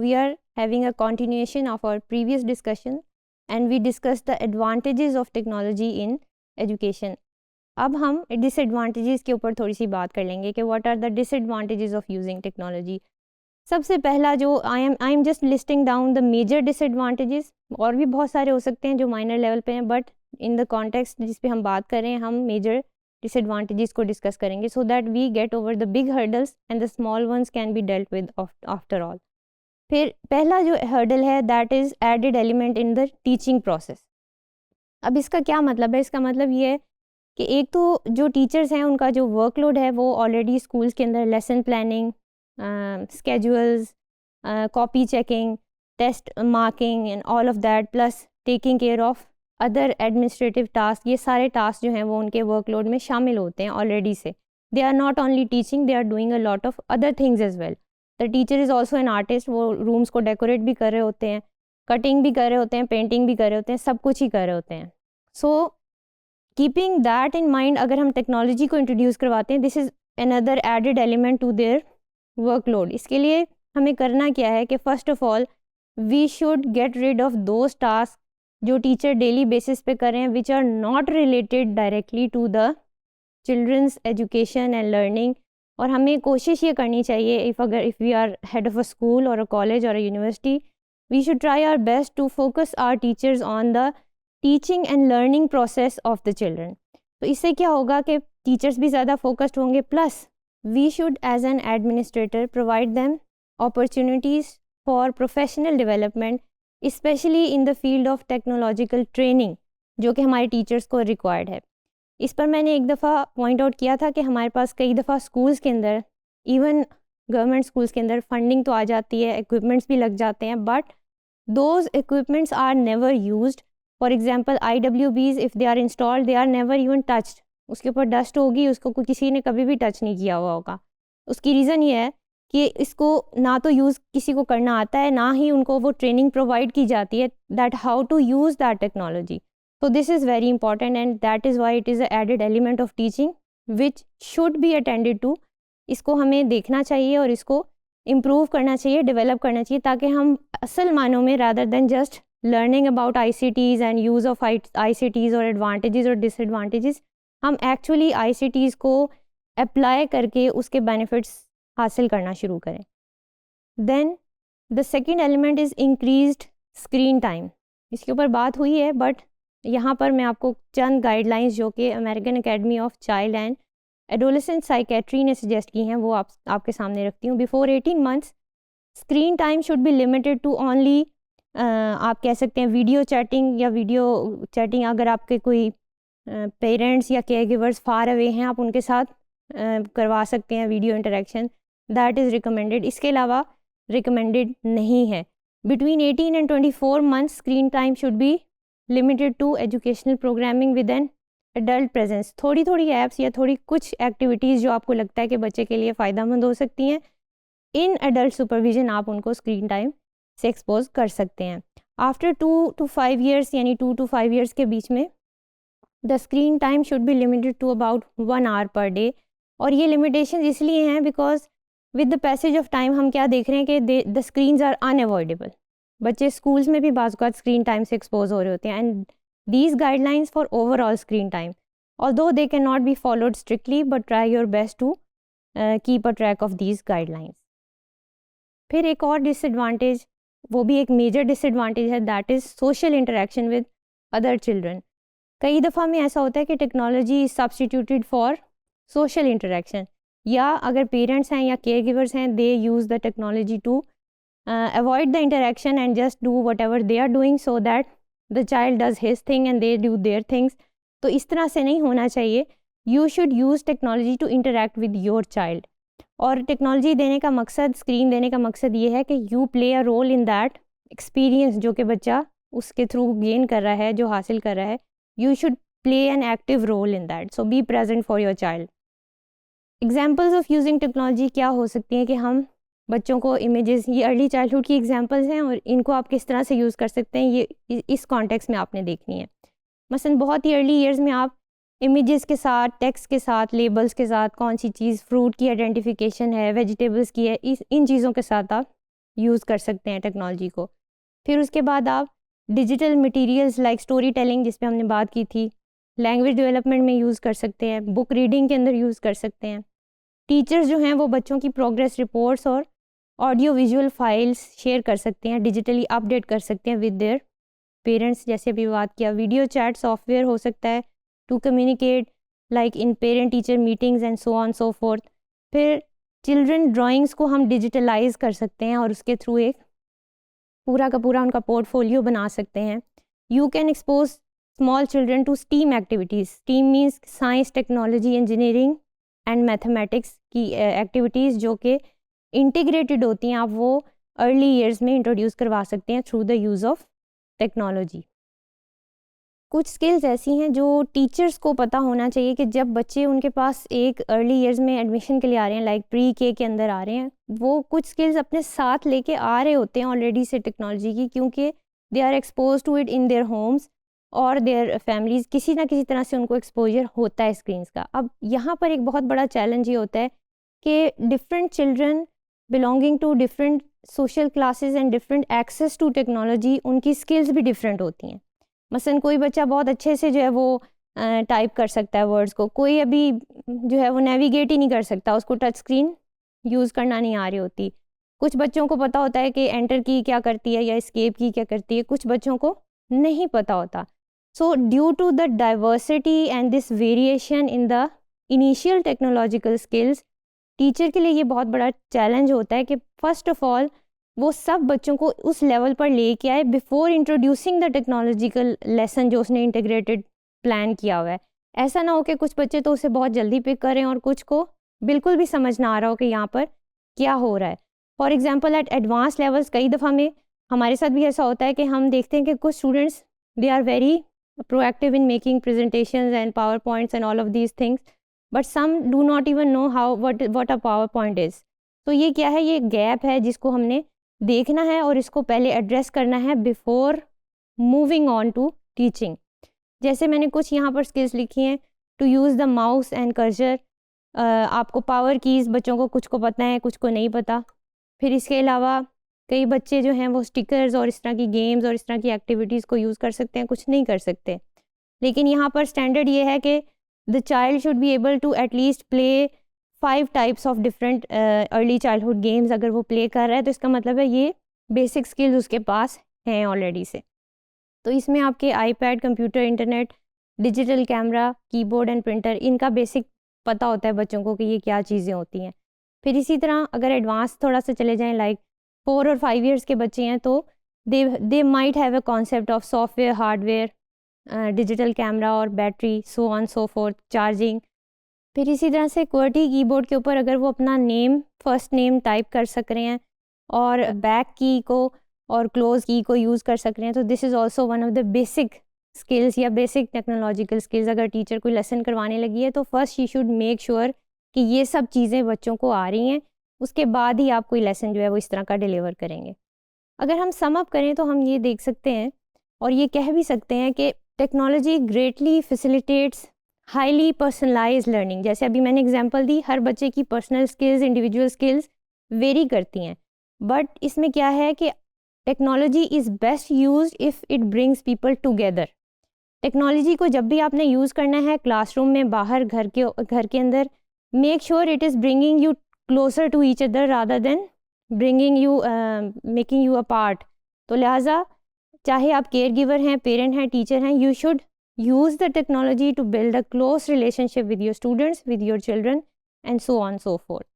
we are having a continuation of our previous discussion and we discussed the advantages of technology in education. अब हम disadvantages के ऊपर थोड़ी सी बात कर लेंगे कि what are the disadvantages of using technology. सबसे पहला जो I am just listing down the major disadvantages, और भी बहुत सारे हो सकते हैं जो माइनर लेवल पे हैं, बट इन द कॉन्टेक्स्ट जिस पे हम बात कर रहे हैं हम मेजर डिसएडवांटेजेस को डिस्कस करेंगे so that we get over the big hurdles and the small ones can be dealt with after all. फिर पहला जो हर्डल है that is added element in the teaching process. अब इसका क्या मतलब है? इसका मतलब ये है कि एक तो जो टीचर्स हैं उनका जो वर्कलोड है वो ऑलरेडी स्कूल्स के अंदर lesson planning, schedules, copy checking, test marking and all of that, plus taking care of other administrative tasks, ये सारे tasks जो हैं वो उनके workload में शामिल होते हैं already से. They are not only teaching, they are doing a lot of other things as well. The teacher is also an artist, वो rooms को decorate भी कर रहे होते हैं, cutting भी कर रहे होते हैं, painting भी कर रहे होते हैं, सब कुछ ही कर रहे होते हैं. So keeping that in mind, अगर हम technology को introduce करवाते हैं, this is another added element to their workload. इसके लिए हमें करना क्या है कि first of all we should get rid of those task जो टीचर डेली बेसिस पे कर रहे हैं which are not related directly to the children's education and learning. और हमें कोशिश ये करनी चाहिए if we are head of a school और अ कॉलेज और a university, we should try our best to focus our teachers on the teaching and learning process of the children. तो इससे क्या होगा कि टीचर्स भी ज़्यादा फोकस्ड होंगे, plus we should as an administrator provide them opportunities for professional development, especially in the field of technological training जो कि हमारे टीचर्स को रिक्वायर्ड है. इस पर मैंने एक दफ़ा पॉइंट आउट किया था कि हमारे पास कई दफ़ा स्कूल्स के अंदर, इवन गवर्नमेंट स्कूल्स के अंदर फंडिंग तो आ जाती है, इक्विपमेंट्स भी लग जाते हैं, but those equipments are never used. For example IWBs if they are installed they are never even touched. उसके ऊपर डस्ट होगी, उसको किसी ने कभी भी टच नहीं किया हुआ होगा. उसकी रीज़न ये है कि इसको ना तो यूज़ किसी को करना आता है, ना ही उनको वो ट्रेनिंग प्रोवाइड की जाती है that how to use that technology. So this is very important and that is why it is a added element of teaching which should be attended to. इसको हमें देखना चाहिए और इसको इम्प्रूव करना चाहिए, डेवलप करना चाहिए, ताकि हम असल मानों में rather than just learning about ICTs and use of ICTs और एडवांटेजेस और डिसएडवांटेजेस, हम एक्चुअली ICTs को अप्लाई करके उसके बेनिफिट्स हासिल करना शुरू करें. Then the second element is increased screen time. इसके ऊपर बात हुई है, बट यहाँ पर मैं आपको चंद गाइडलाइंस जो कि American academy of child and adolescent psychiatry ने सजेस्ट की हैं वो आपके सामने रखती हूँ. Before 18 months screen time should be limited to only, आप कह सकते हैं वीडियो चैटिंग या वीडियो चैटिंग. अगर आपके कोई पेरेंट्स या केयर गिवर्स फार अवे हैं, आप उनके साथ करवा सकते हैं video interaction, that is recommended. इसके अलावा रिकमेंडेड नहीं है. Between 18 and 24 months screen time should be limited to educational programming with an adult presence. थोड़ी थोड़ी ऐप्स या थोड़ी कुछ एक्टिविटीज़ जो आपको लगता है कि बच्चे के लिए फ़ायदेमंद हो सकती हैं, इन एडल्ट सुपरविजन आप उनको स्क्रीन टाइम से एक्सपोज कर सकते हैं. आफ्टर 2 to 5 years यानी 2 to 5 years के बीच में the screen time should be limited to about 1 hour per day. और ये लिमिटेशन इसलिए हैं because with the passage of time हम क्या देख रहे हैं कि द स्क्रीन्स आर अनअवॉइडेबल. बच्चे स्कूल्स में भी बाज़ औक़ात स्क्रीन टाइम से एक्सपोज हो रहे होते हैं, and these guidelines for overall screen time although they can not be followed strictly, but try your best to keep a track of these guidelines. फिर एक और डिसएडवांटेज, वो भी एक मेजर डिसएडवांटेज है, that is social interaction with other children. कई दफ़ा में ऐसा होता है कि technology is substituted for social interaction, या अगर पेरेंट्स हैं या केयर गिवर्स हैं, they use the technology to avoid the interaction and just do whatever they are doing so that the child does his thing and they do their things. तो इस तरह से नहीं होना चाहिए. You should use technology to interact with your child. और technology देने का मकसद, स्क्रीन देने का मकसद ये है कि you play a role in that experience जो कि बच्चा उसके थ्रू गेन कर रहा है, जो हासिल कर रहा है. You should play an active role in that. So be present for your child. Examples of using technology क्या हो सकती हैं कि हम बच्चों को इमेजेस, ये अर्ली चाइल्डहुड की एग्जांपल्स हैं और इनको आप किस तरह से यूज़ कर सकते हैं, ये इस कॉन्टेक्स्ट में आपने देखनी है. मसलन बहुत ही अर्ली ईयर्स में आप इमेजेस के साथ, टेक्स्ट के साथ, लेबल्स के साथ, कौन सी चीज़ फ्रूट की आइडेंटिफिकेशन है, वेजिटेबल्स की है, इन चीज़ों के साथ आप यूज़ कर सकते हैं टेक्नोलॉजी को। फिर उसके बाद आप digital materials like story telling, जिस पे हमने बात की थी, लैंग्वेज डेवलपमेंट में यूज़ कर सकते हैं, बुक रीडिंग के अंदर यूज़ कर सकते हैं। टीचर्स जो हैं वो बच्चों की प्रोग्रेस रिपोर्ट्स और ऑडियो विजुअल फाइल्स शेयर कर सकते हैं, डिजिटली अपडेट कर सकते हैं विद देयर पेरेंट्स, जैसे अभी बात किया। वीडियो चैट सॉफ्टवेयर हो सकता है to communicate like in parent teacher meetings and so on so fourth. फिर चिल्ड्रन ड्राइंग्स को हम डिजिटलाइज कर सकते हैं और उसके थ्रू एक पूरा का पूरा उनका पोर्टफोलियो बना सकते हैं। You can expose small children to STEAM activities. STEAM means science, technology, engineering and mathematics की एक्टिविटीज़ जो कि इंटीग्रेटेड होती हैं, आप वो अर्ली ईयर्स में इंट्रोड्यूस करवा सकते हैं through the use of technology. कुछ स्किल्स ऐसी हैं जो टीचर्स को पता होना चाहिए कि जब बच्चे उनके पास एक अर्ली ईयर्स में एडमिशन के लिए आ रहे हैं, लाइक प्री के अंदर आ रहे हैं, वो कुछ स्किल्स अपने साथ लेके आ रहे होते हैं ऑलरेडी से टेक्नोलॉजी की, क्योंकि they are expose to it in their homes और देयर फैमिलीज़। किसी ना किसी तरह से उनको एक्सपोजर होता है स्क्रीन्स का। अब यहाँ पर एक बहुत बड़ा चैलेंज ये होता है कि different children belonging to different social classes and different access to technology, उनकी स्किल्स भी डिफरेंट होती हैं। मसलन कोई बच्चा बहुत अच्छे से जो है वो टाइप कर सकता है वर्ड्स को, कोई अभी जो है वो नेविगेट ही नहीं कर सकता, उसको टच स्क्रीन यूज़ करना नहीं आ रही होती। कुछ बच्चों को पता होता है कि एंटर की क्या करती है या एस्केप की क्या करती है, कुछ बच्चों को नहीं पता होता। So due to the diversity and this variation in the initial technological skills, teacher के लिए ये बहुत बड़ा चैलेंज होता है कि फ़र्स्ट ऑफ ऑल वो सब बच्चों को उस लेवल पर लेके आए before introducing the technological lesson जो उसने इंटीग्रेटेड प्लान किया हुआ है। ऐसा ना हो कि कुछ बच्चे तो उसे बहुत जल्दी पिक करें और कुछ को बिल्कुल भी समझ ना आ रहा हो कि यहाँ पर क्या हो रहा है। For example at advance levels कई दफ़ा में हमारे साथ भी ऐसा होता है कि हम देखते हैं कि कुछ students they are very proactive in making presentations and PowerPoints and all of these things, but some do not even know how what a PowerPoint is. तो ये क्या है, ये गैप है जिसको हमने देखना है और इसको पहले एड्रेस करना है before moving on to teaching. जैसे मैंने कुछ यहाँ पर स्किल्स लिखी हैं, to use the mouse and cursor. आपको पावर कीज़ बच्चों को कुछ को पता है, कुछ को नहीं पता। फिर इसके अलावा कई बच्चे जो हैं वो स्टिकर्स और इस तरह की गेम्स और इस तरह की एक्टिविटीज़ को यूज़ कर सकते हैं, कुछ नहीं कर सकते। लेकिन यहाँ पर स्टैंडर्ड ये है कि the child should be able to at least play 5 types of different early childhood games. अगर वो प्ले कर रहा है तो इसका मतलब है ये बेसिक स्किल्स उसके पास हैं ऑलरेडी से। तो इसमें आपके iPad, computer, internet, digital camera, keyboard and printer, इनका बेसिक पता होता है बच्चों को कि ये क्या चीज़ें होती हैं। फिर इसी तरह अगर एडवांस थोड़ा सा चले जाएँ, लाइक 4 और 5 ईयर्स के बच्चे हैं, तो they might have a concept of software, hardware, digital camera और battery, so on so forth, charging. फिर इसी तरह से QWERTY कीबोर्ड के ऊपर अगर वो अपना नेम, फर्स्ट नेम टाइप कर सक रहे हैं और बैक की को और क्लोज की को यूज़ कर सक रहे हैं, तो this is also one of the basic skills या बेसिक टेक्नोलॉजिकल स्किल्स। अगर टीचर कोई लेसन करवाने लगी है तो first she should make sure कि ये सब चीज़ें बच्चों को आ रही हैं, उसके बाद ही आप कोई लेसन जो है वो इस तरह का डिलीवर करेंगे। अगर हम सम अप करें तो हम ये देख सकते हैं और ये कह भी सकते हैं कि technology greatly facilitates highly personalize learning. जैसे अभी मैंने एग्जांपल दी, हर बच्चे की personal skills, individual skills vary करती हैं, बट इसमें क्या है कि technology is best used if it brings people together. Technology को जब भी आपने यूज़ करना है, क्लासरूम में, बाहर, घर के अंदर, make sure it is bringing you closer to each other rather than bringing you making you apart. तो लिहाजा चाहे आप केयर गिवर हैं, पेरेंट हैं, टीचर हैं, you should use the technology to build a close relationship with your students, with your children, and so on so forth.